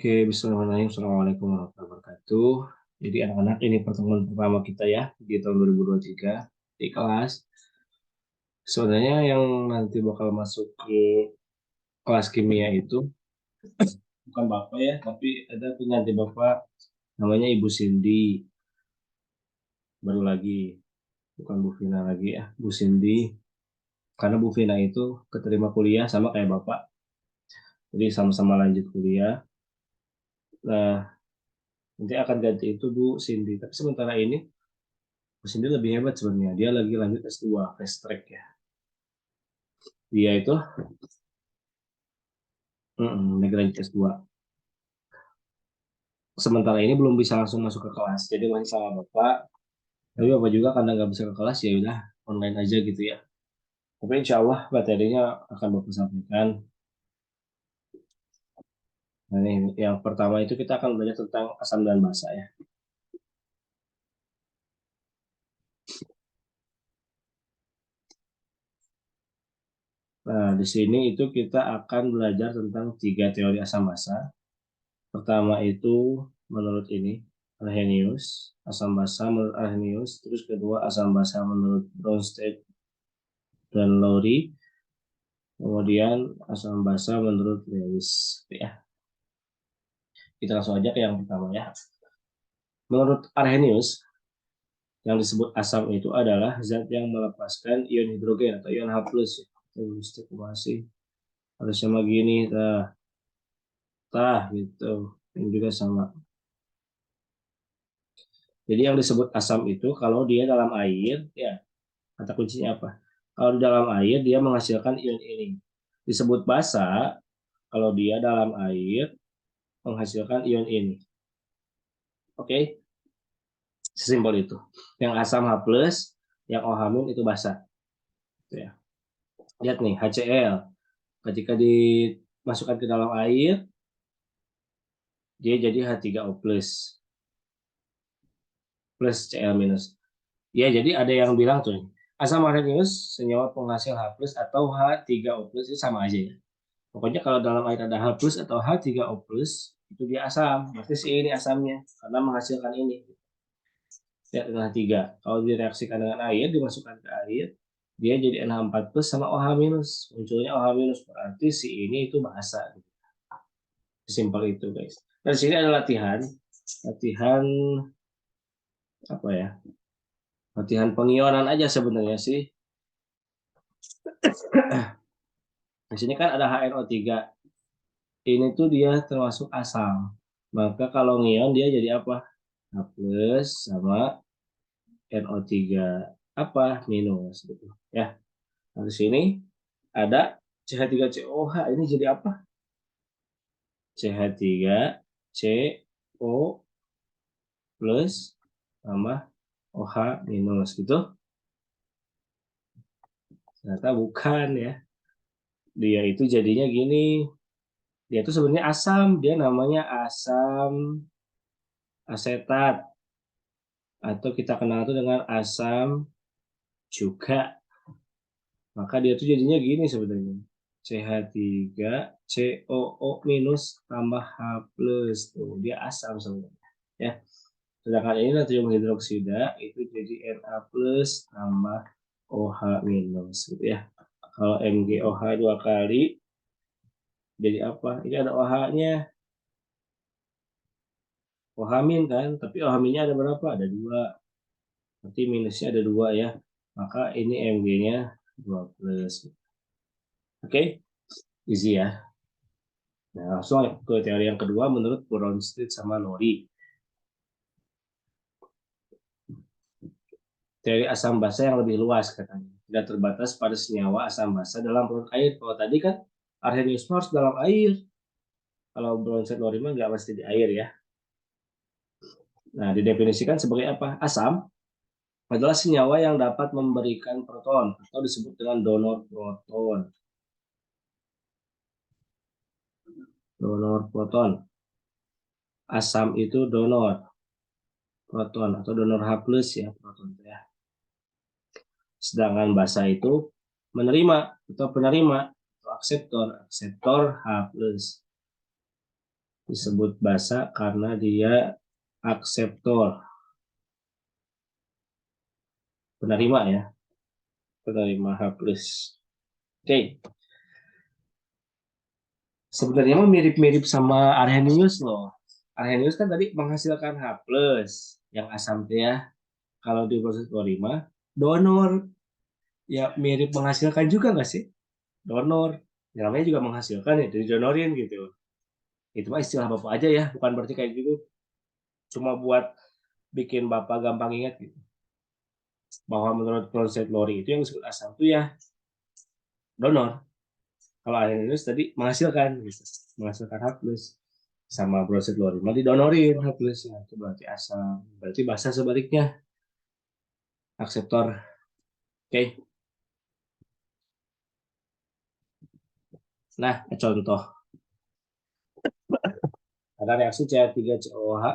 Oke, bismillahirrahmanirrahim. Assalamualaikum warahmatullahi wabarakatuh. Jadi anak-anak, ini pertemuan pertama kita ya di tahun 2023 di kelas. Sebenarnya yang nanti bakal masuk ke kelas kimia itu bukan Bapak ya, tapi ada pengganti Bapak namanya Ibu Cindy. Baru lagi, bukan Bu Vina lagi ya, Bu Cindy. Karena Bu Vina itu keterima kuliah sama kayak Bapak. Jadi sama-sama lanjut kuliah. Nah, nanti akan ganti itu Bu Cindy. Tapi sementara ini Bu Cindy lebih hebat sebenarnya. Dia lagi lanjut S2, fast track ya. Dia itu lagi lanjut S2. Sementara ini belum bisa langsung masuk ke kelas. Jadi masih sama Bapak. Tapi Bapak juga karena nggak bisa ke kelas ya udah online aja gitu ya. Tapi insya Allah materinya akan Bapak sampaikan. Nah, ini yang pertama itu kita akan belajar tentang asam dan basa ya. Nah, di sini itu kita akan belajar tentang tiga teori asam basa. Pertama itu menurut ini Arrhenius, asam basa menurut Arrhenius. Terus kedua asam basa menurut Bronsted dan Lowry. Kemudian asam basa menurut Lewis. Ya, kita langsung aja ke yang pertama ya. Menurut Arrhenius, yang disebut asam itu adalah zat yang melepaskan ion hidrogen atau ion H+. Ya. Listrik masih harusnya begini, gitu. Ini juga sama. Jadi yang disebut asam itu kalau dia dalam air, ya kata kuncinya apa? Kalau di dalam air dia menghasilkan ion ini. Disebut basa kalau dia dalam air menghasilkan ion ini. Oke, sesimpel itu. Yang asam H+, yang OH- itu basa. Ya. Lihat nih, HCl. Ketika dimasukkan ke dalam air, dia jadi H3O+, plus Cl minus. Ya, jadi ada yang bilang tuh, asam arsenikus senyawa penghasil H+, atau H3O+, itu sama aja ya. Pokoknya kalau dalam air ada H+ atau H3O+, itu dia asam. Berarti si ini asamnya, karena menghasilkan ini. Lihat dengan 3. Kalau direaksikan dengan air, dimasukkan ke air, dia jadi NH4+ sama OH-. Munculnya OH-, berarti si ini itu basa. Simpel itu, guys. Dan sini ada latihan. Latihan apa ya? Latihan pengionan aja sebenarnya sih. Di sini kan ada HNO3. Ini tuh dia termasuk asam. Maka kalau ngion dia jadi apa? H+ sama NO3 apa? Minus gitu. Ya. Nah, di sini ada CH3COH. Ini jadi apa? CH3CO plus sama OH minus gitu. Ternyata bukan ya. Dia itu jadinya gini. Dia itu sebenarnya asam. Dia namanya asam asetat. Atau kita kenal itu dengan asam juga. Maka dia itu jadinya gini sebenarnya. CH3COO minus tambah H plus. Tuh, dia asam sebenarnya. Ya. Sedangkan ini natrium hidroksida itu jadi Na plus tambah OH minus gitu ya. Kalau MgOH 2 kali jadi apa? Ini ada OH-nya. OH min kan, tapi OH minnya ada berapa? Ada 2. Berarti minusnya ada 2 ya. Maka ini Mg-nya 2 plus. Oke, easy ya. Nah, langsung ke teori yang kedua menurut Bronsted sama Lowry. Teori asam basa yang lebih luas katanya. Tidak terbatas pada senyawa asam basa dalam perut air. Kalau tadi kan Arrhenius harus dalam air. Kalau Bronsted Lowry mah nggak pasti di air ya. Nah, didefinisikan sebagai apa? Asam adalah senyawa yang dapat memberikan proton atau disebut dengan donor proton. Donor proton. Asam itu donor proton atau donor H+ ya, proton ya. Sedangkan basa itu menerima atau penerima atau akseptor H+. disebut basa karena dia akseptor, penerima ya, penerima H+. Oke, sebenarnya mirip-mirip sama Arrhenius loh. Arrhenius kan tadi menghasilkan H+, yang asam ya. Kalau di proses klorima, donor ya mirip menghasilkan juga nggak sih? Donor, yang namanya juga menghasilkan ya, didonorin gitu. Itu mah istilah bapak aja ya, bukan berarti kayak gitu. Cuma buat bikin bapak gampang ingat gitu. Bahwa menurut proses klori itu yang disebut asam itu ya donor. Kalau Arrhenius tadi menghasilkan gitu, menghasilkan H+. Sama proses klorima didonorin H+, ya. Itu berarti asam. Berarti basa sebaliknya, akseptor. Oke. Nah, contoh. Ada reaksi CH3COH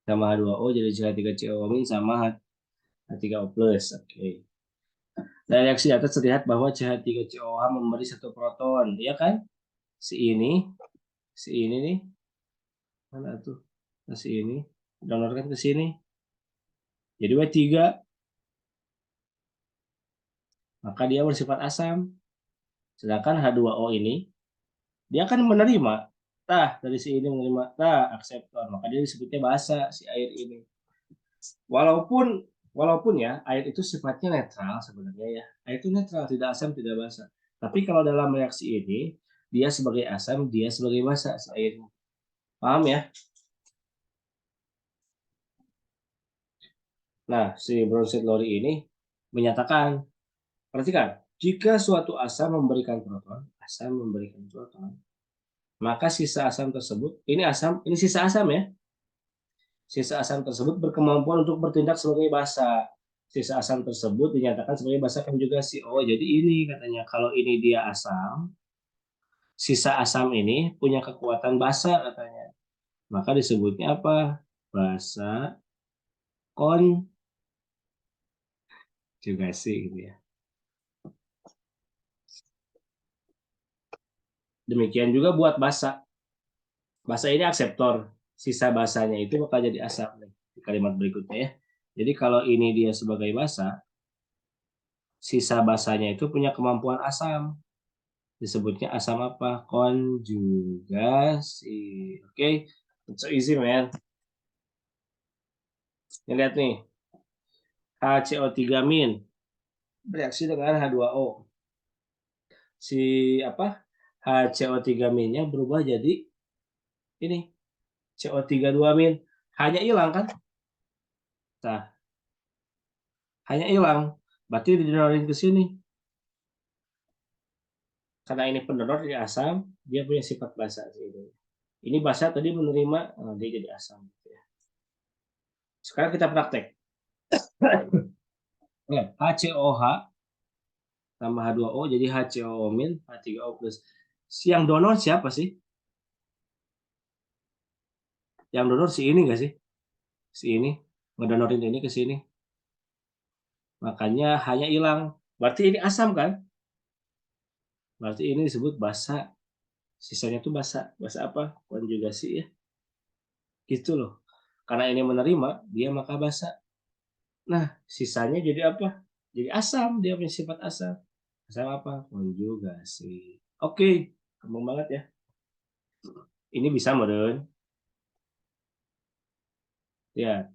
sama H2O jadi CH3CO- sama H3O+. Oke. Dari reaksi atas terlihat bahwa CH3COH memberi satu proton, ya kan? Si ini nih, mana tuh? Nah, si ini, donorkan ke sini. Jadi W3, maka dia bersifat asam. Sedangkan H2O ini, dia akan menerima. Dari si ini menerima, akseptor. Maka dia disebutnya basa, si air ini. Walaupun walaupun ya air itu sifatnya netral sebenarnya ya. Air itu netral, tidak asam, tidak basa. Tapi kalau dalam reaksi ini dia sebagai asam, dia sebagai basa si air. Paham ya? Nah, si Brownstein Lowry ini menyatakan, perhatikan, jika suatu asam memberikan proton, maka sisa asam tersebut, ini sisa asam ya, sisa asam tersebut berkemampuan untuk bertindak sebagai basa. Sisa asam tersebut dinyatakan sebagai basa konjugasi. Oh, jadi ini katanya kalau ini dia asam, sisa asam ini punya kekuatan basa katanya. Maka disebutnya apa? Basa konjugasi gitu ya. Demikian juga buat basa. Basa ini akseptor. Sisa basanya itu bakal jadi asam nih di kalimat berikutnya ya. Jadi kalau ini dia sebagai basa, sisa basanya itu punya kemampuan asam. Disebutnya asam apa? Konjugasi. Oke, okay? It's so easy man. Ini lihat nih. HCO3- bereaksi dengan H2O. Si apa? HCO3- berubah jadi ini CO32-. Hanya hilang kan? Nah, hanya hilang. Berarti didonorin ke sini. Karena ini pendonor dari asam, dia punya sifat basa. Ini basa tadi menerima, dia jadi asam. Sekarang kita praktek. HCOH tambah H2O jadi HCO- H3O+. Yang donor siapa sih? Yang donor si ini nggak sih? Si ini ngedonorin ini ke sini. Makanya hanya hilang. Berarti ini asam kan? Berarti ini disebut basa. Sisanya tuh basa. Basa apa? Konjugasi ya. Gitu loh. Karena ini menerima, dia maka basa. Nah, sisanya jadi apa? Jadi asam. Dia punya sifat asam. Asam apa? Konjugasi. Oke. Gampang banget ya. Ini bisa meren. Ya,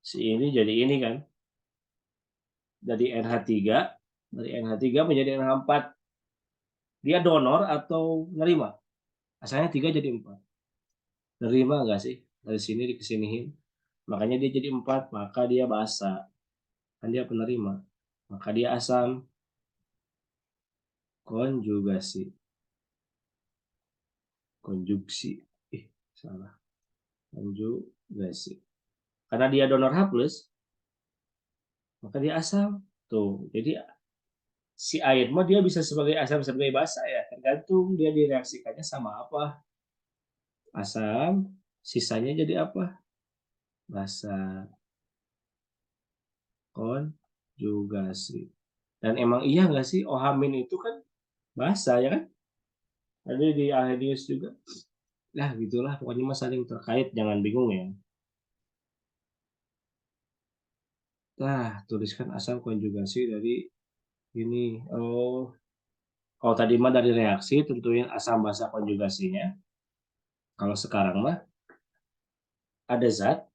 si ini jadi ini kan. Dari NH3. Dari NH3 menjadi NH4. Dia donor atau nerima? Asalnya 3 jadi 4. Nerima nggak sih? Dari sini dikesiniin. Makanya dia jadi 4. Maka dia basa. Kan dia penerima. Maka dia asam. Konjugasi. Konjugsi. Salah. Konjugasi. Karena dia donor H+, maka dia asam. Tuh, jadi si air mah dia bisa sebagai asam sebagai basa ya. Tergantung dia direaksikannya sama apa. Asam, sisanya jadi apa? Basa. Konjugasi. Dan emang iya nggak sih ohamin itu kan basa ya kan? Tadi di Arrhenius juga Nah, gitulah pokoknya mas saling terkait, jangan bingung ya. Nah, tuliskan asam konjugasi dari ini. Kalau tadi mah dari reaksi, tentuin asam basa konjugasinya. Kalau sekarang mah ada zat,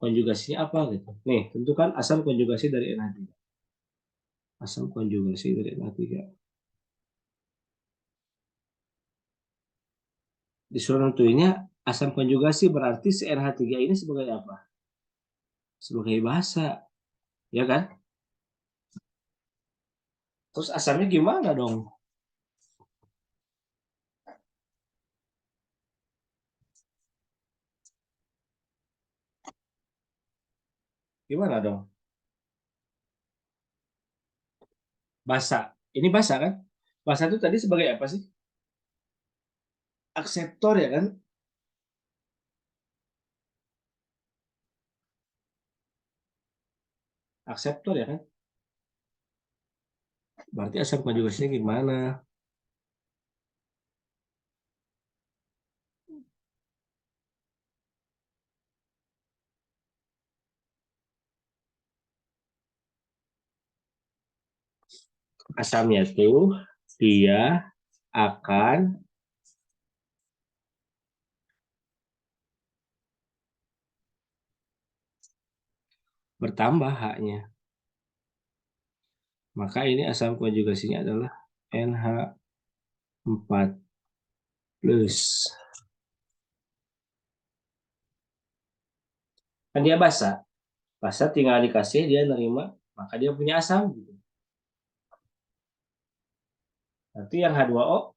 konjugasinya apa gitu. Nih, tentukan asam konjugasi dari NH3. Asam konjugasi dari NH3. Disuruh nentuinnya asam konjugasi berarti si NH3 ini sebagai apa? Sebagai basa, ya kan? Terus asamnya gimana dong? Gimana dong? Basa. Ini basa kan? Basa itu tadi sebagai apa sih? Akseptor ya kan? Akseptor ya kan? Berarti asam konjugasinya gimana? Asamnya tuh dia akan bertambah H-nya. Maka ini asam konjugasinya adalah NH4 plus. Kan dia basa. Basa tinggal dikasih dia nerima, maka dia punya asam gitu. Nanti yang H2O,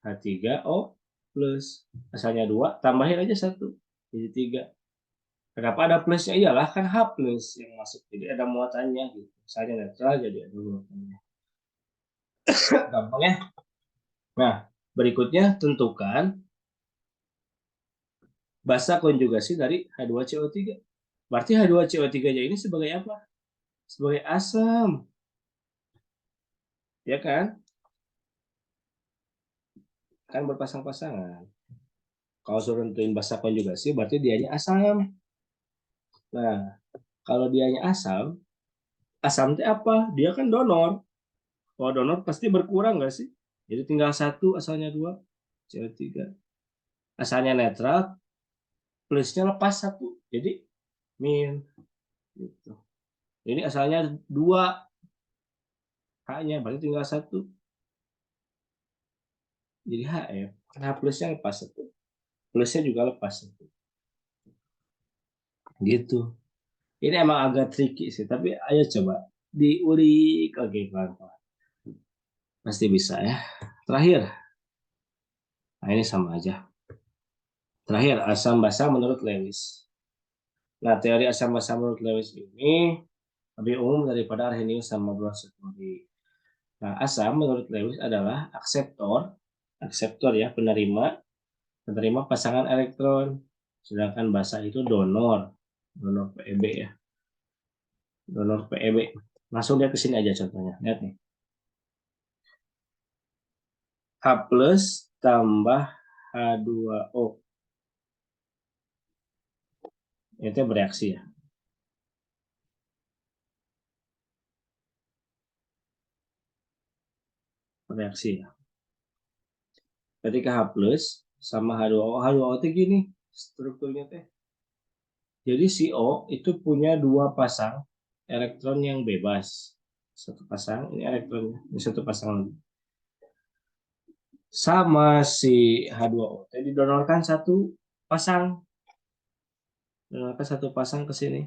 H3O plus. Asalnya 2, tambahin aja 1. Jadi 3. Kenapa ada plusnya? Iyalah kan H plus yang masuk. Jadi ada muatannya gitu. Misalnya netral jadi ada muatannya. Gampang ya? Nah, berikutnya tentukan basa konjugasi dari H2CO3. Berarti H2CO3-nya ini sebagai apa? Sebagai asam. Ya kan? Kan berpasang-pasangan. Kalau suruh nentuin basa konjugasi, berarti dianya asam. Nah, kalau dianya asam, asam itu apa? Dia kan donor. Kalau donor pasti berkurang nggak sih? Jadi tinggal 1, asalnya 2, CO3. Asalnya netral, plusnya lepas 1. Jadi min. Gitu. Jadi asalnya 2, H-nya berarti tinggal 1. Jadi H ya. Nah, plusnya lepas 1. Plusnya juga lepas 1. Gitu. Ini emang agak tricky sih, tapi ayo coba diulik lagi pelan-pelan. Pasti bisa ya. Terakhir, nah ini sama aja. Terakhir, asam basa menurut Lewis. Nah, teori asam basa menurut Lewis ini lebih umum daripada Arrhenius sama Bronsted-Lowry. Nah, asam menurut Lewis adalah akseptor, akseptor ya, penerima pasangan elektron. Sedangkan basa itu donor, donor PEB ya, donor PEB. Langsung lihat ke sini aja contohnya. Lihat nih. H plus tambah H2O. Itu bereaksi ya. Bereaksi ya. Ketika H plus sama H2O. H2O itu gini strukturnya teh. Jadi si O itu punya 2 pasang elektron yang bebas. Satu pasang, ini elektronnya. Ini satu pasang lagi. Sama si H2O. Jadi didonorkan satu pasang. Donorkan satu pasang ke sini.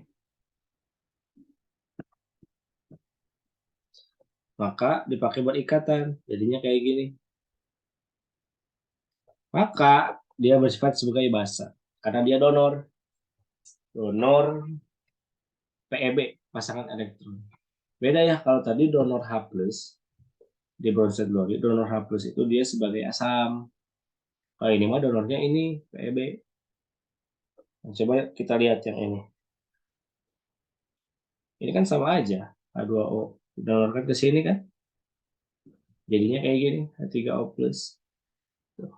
Maka dipakai buat ikatan. Jadinya kayak gini. Maka dia bersifat sebagai basa. Karena dia donor. Donor PEB, pasangan elektron. Beda ya kalau tadi donor H plus di Bronsted Lowry, donor H plus itu dia sebagai asam. Kalau ini mah donornya ini PEB. Nah, coba kita lihat yang ini. Ini kan sama aja. H2O donorkan ke sini kan. Jadinya kayak gini, H3O plus. Tuh.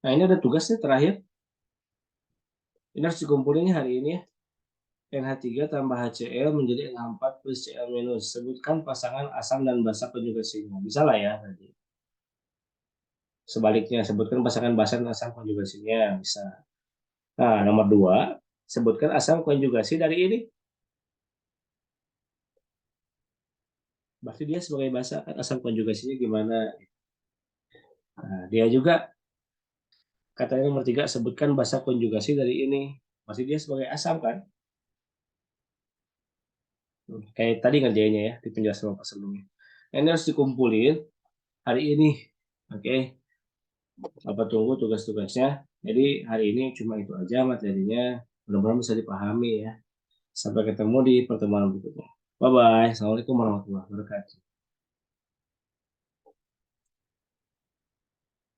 Nah, ini ada tugas nih terakhir. Ini harus dikumpulinnya hari ini ya. NH3 tambah HCl menjadi NH4 plus Cl minus. Sebutkan pasangan asam dan basa konjugasinya. Bisa lah ya tadi. Sebaliknya, sebutkan pasangan basa dan asam konjugasinya. Bisa. Nah, nomor 2, sebutkan asam konjugasi dari ini. Berarti dia sebagai basa, kan asam konjugasinya gimana? Nah, dia juga katanya nomor 3, sebutkan basa konjugasi dari ini. Masih dia sebagai asam kan? Kayak tadi ngerjainnya ya, di penjelasan Bapak sebelumnya. Nah, ini harus dikumpulin hari ini. Oke, Bapak tunggu tugas-tugasnya. Jadi hari ini cuma itu aja materinya. Mudah-mudahan bisa dipahami ya. Sampai ketemu di pertemuan berikutnya. Bye-bye. Assalamualaikum warahmatullahi wabarakatuh.